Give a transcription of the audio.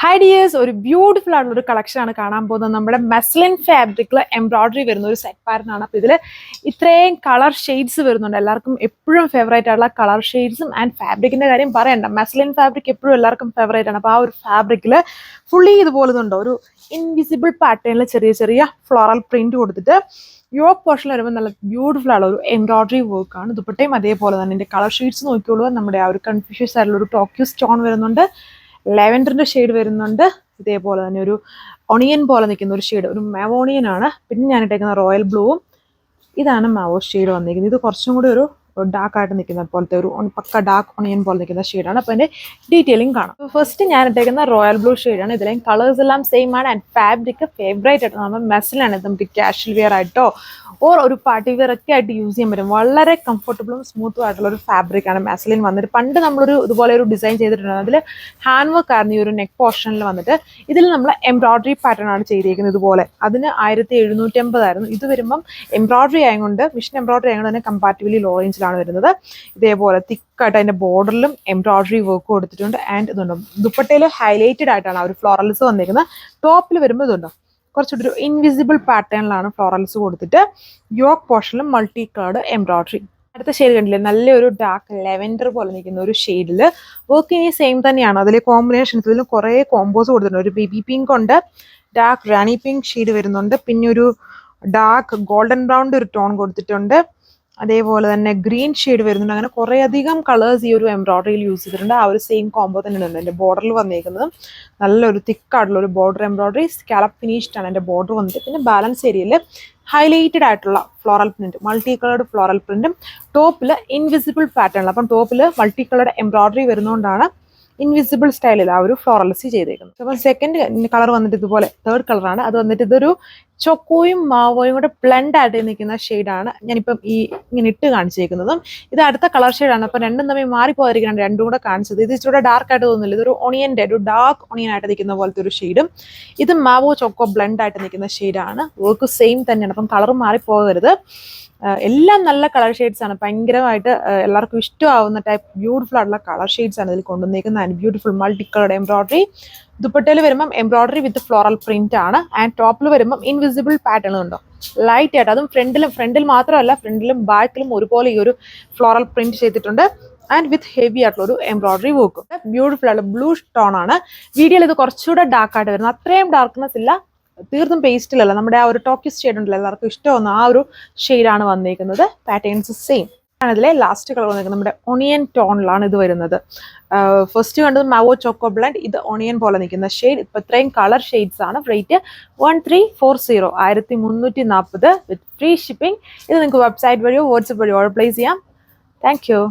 Hi dears, ഒരു beautiful ആയിട്ടുള്ള ഒരു കളക്ഷൻ ആണ് കാണാൻ പോകുന്നത്. നമ്മുടെ മെസ്ലിൻ ഫാബ്രിക്കിൽ എംബ്രോയിഡറി വരുന്ന ഒരു സെറ്റ് പാറ്റേൺ. അപ്പോൾ ഇതിൽ ഇത്രയും കളർ ഷെയ്ഡ്സ് വരുന്നുണ്ട്. എല്ലാവർക്കും എപ്പോഴും ഫേവറേറ്റ് ആയിട്ടുള്ള കളർ ഷെയ്ഡ്സും ആൻഡ് ഫാബ്രിക്കിന്റെ കാര്യം പറയണ്ട. മെസ്ലിൻ ഫാബ്രിക് എപ്പോഴും എല്ലാവർക്കും ഫേവറേറ്റ് ആണ്. അപ്പോൾ ആ ഒരു ഫാബ്രിക്കിൽ ഫുള്ളി ഇതുപോലെന്നുണ്ടോ ഒരു ഇൻവിസിബിൾ പാറ്റേണിൽ ചെറിയ ചെറിയ ഫ്ലോറൽ പ്രിന്റ് കൊടുത്തിട്ട് യോക്ക് പോർഷനിൽ വരുമ്പോൾ നല്ല ബ്യൂട്ടിഫുൾ ആയിട്ടുള്ള ഒരു എംബ്രോയിഡറി വർക്കാണ്. ദുപ്പട്ടയും അതേപോലെ തന്നെ ഇതിന്റെ കളർ ഷെയ്ഡ്സ് നോക്കിയോളൂ. നമ്മുടെ ആ ഒരു കൺഫ്യൂഷ്യസ് ആയിട്ടുള്ള ഒരു ടോക്യൂ സ്റ്റോൺ വരുന്നുണ്ട്, ലെവൻഡറിന്റെ ഷെയ്ഡ് വരുന്നുണ്ട്, ഇതേപോലെ തന്നെ ഒരു ഒണിയൻ പോലെ നിൽക്കുന്ന ഒരു ഷെയ്ഡ്, ഒരു മാവോണിയൻ ആണ്. പിന്നെ ഞാൻ ഇട്ടേക്കുന്ന റോയൽ ബ്ലൂവും ഇതാണ് മാവോ ഷെയ്ഡ് വന്നിരിക്കുന്നത്. ഇത് കുറച്ചും കൂടി ഒരു ഡാർക്ക് ആയിട്ട് നിൽക്കുന്ന പോലത്തെ ഒരു പക്ക ഡാർക്ക് ഒണിയൻ പോലെ നിൽക്കുന്ന ഷെയ്ഡാണ്. അപ്പോൾ അതിന്റെ ഡീറ്റെയിലിംഗ് കാണാം. ഫസ്റ്റ് ഞാൻ ഇട്ടേക്കുന്ന റോയൽ ബ്ലൂ ഷെയ്ഡാണ്. ഇതിലെയും കളേഴ്സ് എല്ലാം സെയിം ആണ് ആൻഡ് ഫാബ്രിക് ഫേവറേറ്റ് ആയിട്ട് നമ്മൾ മെസ്സിലാണ്. നമുക്ക് കാഷ്വൽ വെയർ ആയിട്ടോ ഓർ ഒരു പാർട്ടി വെയർ ഒക്കെ ആയിട്ട് യൂസ് ചെയ്യാൻ പറ്റും. വളരെ കംഫർട്ടബിളും സ്മൂത്തും ആയിട്ടുള്ള ഒരു ഫാബ്രിക് ആണ് മെസ്ലിൻ വന്നിട്ട്. പണ്ട് നമ്മളൊരു ഇതുപോലെ ഒരു ഡിസൈൻ ചെയ്തിട്ടുണ്ട്. അതിൽ ഹാൻഡ് വർക്ക് ആയിരുന്നു ഈ ഒരു നെക്ക് പോർഷനിൽ വന്നിട്ട്. ഇതിൽ നമ്മൾ എംബ്രോയിഡറി പാറ്റേൺ ആണ് ചെയ്തിരിക്കുന്നത്. ഇതുപോലെ അതിന് 1750 ആയിരുന്നു. ഇത് വരുമ്പം എംബ്രോയിഡറി ആയതുകൊണ്ട്, മിഷൻ എംബ്രോയിഡറി ആയതുകൊണ്ട് തന്നെ കമ്പാരിറ്റീവ്ലി ലോ റേഞ്ചിലാണ് വരുന്നത്. ഇതേപോലെ തിക്കായിട്ട് അതിന്റെ ബോർഡറിലും എംബ്രോയിഡറി വർക്ക് കൊടുത്തിട്ടുണ്ട്. ആൻഡ് ഇതുണ്ടോ ദുപ്പട്ടയിൽ ഹൈലൈറ്റഡ് ആയിട്ടാണ് ആ ഒരു ഫ്ലോറൽസ് വന്നിരിക്കുന്നത്. ടോപ്പിൽ വരുമ്പോൾ ഇതുണ്ടോ കുറച്ചുകൂടി ഒരു ഇൻവിസിബിൾ പാറ്റേണിലാണ് ഫ്ലോറൽസ് കൊടുത്തിട്ട് യോക്ക് പോർഷനിലും മൾട്ടി കളേർഡ് എംബ്രോയിഡറി. അടുത്ത ഷെയ്ഡ് കണ്ടില്ലേ, നല്ലൊരു ഡാർക്ക് ലെവൻഡർ പോലെ നിൽക്കുന്ന ഒരു ഷെയ്ഡിൽ വർക്ക് ഇനി സെയിം തന്നെയാണ്. അതിലെ കോമ്പിനേഷൻസ് ഇതിൽ കുറേ കോമ്പോസ് കൊടുത്തിട്ടുണ്ട്. ഒരു ബേബി പിങ്ക് ഉണ്ട്, ഡാർക്ക് റാണി പിങ്ക് ഷെയ്ഡ് വരുന്നുണ്ട്, പിന്നെ ഒരു ഡാർക്ക് ഗോൾഡൻ ബ്രൗണിന്റെ ഒരു ടോൺ കൊടുത്തിട്ടുണ്ട്, അതേപോലെ തന്നെ ഗ്രീൻ ഷെയ്ഡ് വരുന്നുണ്ട്. അങ്ങനെ കുറേ അധികം കളേഴ്സ് ഈ ഒരു എംബ്രോയിഡറിയിൽ യൂസ് ചെയ്തിട്ടുണ്ട്. ആ ഒരു സെയിം കോംബോ തന്നെ ഉണ്ട്. എൻ്റെ ബോർഡറിൽ വന്നിരിക്കുന്നത് നല്ലൊരു തിക്കായിട്ടുള്ള ഒരു ബോർഡർ എംബ്രോയിഡറി, സ്കാലപ്പ് ഫിനിഷ്ഡ് ആണ് എൻ്റെ ബോർഡർ വന്നിട്ട്. പിന്നെ ബാലൻസ് ഏരിയയിൽ ഹൈലൈറ്റഡ് ആയിട്ടുള്ള floral print, multi coloured floral പ്രിന്റും ടോപ്പിൽ ഇൻവിസിബിൾ പാറ്റേൺ. അപ്പം ടോപ്പിൽ മൾട്ടി കളേർഡ് എംബ്രോയിഡറി വരുന്നതുകൊണ്ടാണ് ഇൻവിസിബിൾ സ്റ്റൈലിൽ ആ ഒരു ഫ്ലോറൽസി ചെയ്തേക്കുന്നത്. അപ്പം സെക്കൻഡ് കളർ വന്നിട്ട് ഇതുപോലെ തേർഡ് കളറാണ്. അത് വന്നിട്ട് ഇതൊരു ചൊക്കോയും മാവോയും കൂടെ ബ്ലെൻഡ് ആയിട്ട് നിൽക്കുന്ന ഷെയ്ഡാണ് ഞാനിപ്പം ഈ ഇങ്ങനെ ഇട്ട് കാണിച്ചേക്കുന്നതും. ഇത് അടുത്ത കളർ ഷെയ്ഡാണ്. അപ്പം രണ്ടും തമ്മിൽ മാറിപ്പോയിരിക്കണം, രണ്ടും കൂടെ കാണിച്ചത്. ഇത് ഇച്ചിരി ഡാർക്ക് ആയിട്ട് തോന്നുന്നില്ല. ഇതൊരു ഒണിയൻ്റെ ഒരു ഡാർക്ക് ഒണിയൻ ആയിട്ട് നിൽക്കുന്ന പോലത്തെ ഒരു ഷെയ്ഡും, ഇത് മാവോ ചൊക്കോ ബ്ലെൻഡ് ആയിട്ട് നിൽക്കുന്ന ഷെയ്ഡാണ്. വർക്ക് സെയിം തന്നെയാണ്. അപ്പം കളർ മാറിപ്പോകരുത്. എല്ലാം നല്ല കളർ ഷെയ്ഡ്സ് ആണ്. ഭയങ്കരമായിട്ട് എല്ലാവർക്കും ഇഷ്ടമാവുന്ന ടൈപ്പ് ബ്യൂട്ടിഫുൾ ആയിട്ടുള്ള കളർ ഷെയ്ഡ്സ് ആണ് ഇതിൽ കൊണ്ടുവന്നിരിക്കുന്നത്. And beautiful multi coloured embroidery. ദുപ്പട്ടയിൽ വരുമ്പം എംബ്രോയിഡറി വിത്ത് ഫ്ലോറൽ പ്രിന്റ് ആണ്. ആൻഡ് ടോപ്പിൽ വരുമ്പം ഇൻവിസിബിൾ പാറ്റേൺ ഉണ്ടോ ലൈറ്റ് ആയിട്ട്. അതും ഫ്രണ്ടിൽ മാത്രമല്ല, ഫ്രണ്ടിലും ബാക്കിലും ഒരുപോലെ ഈ ഒരു ഫ്ലോറൽ പ്രിന്റ് ചെയ്തിട്ടുണ്ട്. ആൻഡ് വിത്ത് ഹെവി ആയിട്ടുള്ള ഒരു എംബ്രോയിഡറി വർക്കും. ബ്യൂട്ടിഫുൾ ആയിട്ടുള്ള ബ്ലൂ ടോൺ ആണ്. വീഡിയോയിൽ ഇത് കുറച്ചുകൂടെ ഡാർക്ക് ആയിട്ട് വരുന്നത്. അത്രയും ഡാർക്ക്നെസ് ഇല്ല, തീർത്തും പേസ്റ്റിലല്ല. നമ്മുടെ ആ ഒരു ടോക്കിസ് ഷെയ്ഡ് ഉണ്ടല്ലോ, എല്ലാവർക്കും ഇഷ്ടമാവുന്ന ആ ഒരു ഷെയ്ഡാണ് വന്നിരിക്കുന്നത്. പാറ്റേൺസ് സെയിം ആണ്. ഇതിലെ ലാസ്റ്റ് കളർ വന്നിരിക്കുന്നത് നമ്മുടെ ഒണിയൻ ടോണിലാണ് ഇത് വരുന്നത്. ഫസ്റ്റ് കണ്ടത് മാവോ ചോക്കോ ബ്ലെൻഡ്, ഇത് ഒണിയൻ പോലെ നിൽക്കുന്ന ഷെയ്ഡ്. ഇപ്പം ഇത്രയും കളർ ഷെയ്ഡ്സ് ആണ്. റേറ്റ് 1340, 1340 വിത്ത് ഫ്രീ ഷിപ്പിംഗ്. ഇത് നിങ്ങൾക്ക് വെബ്സൈറ്റ് വഴിയോ വാട്സപ്പ് വഴിയോ ഓർഡർ പ്ലേസ് ചെയ്യാം. Thank you.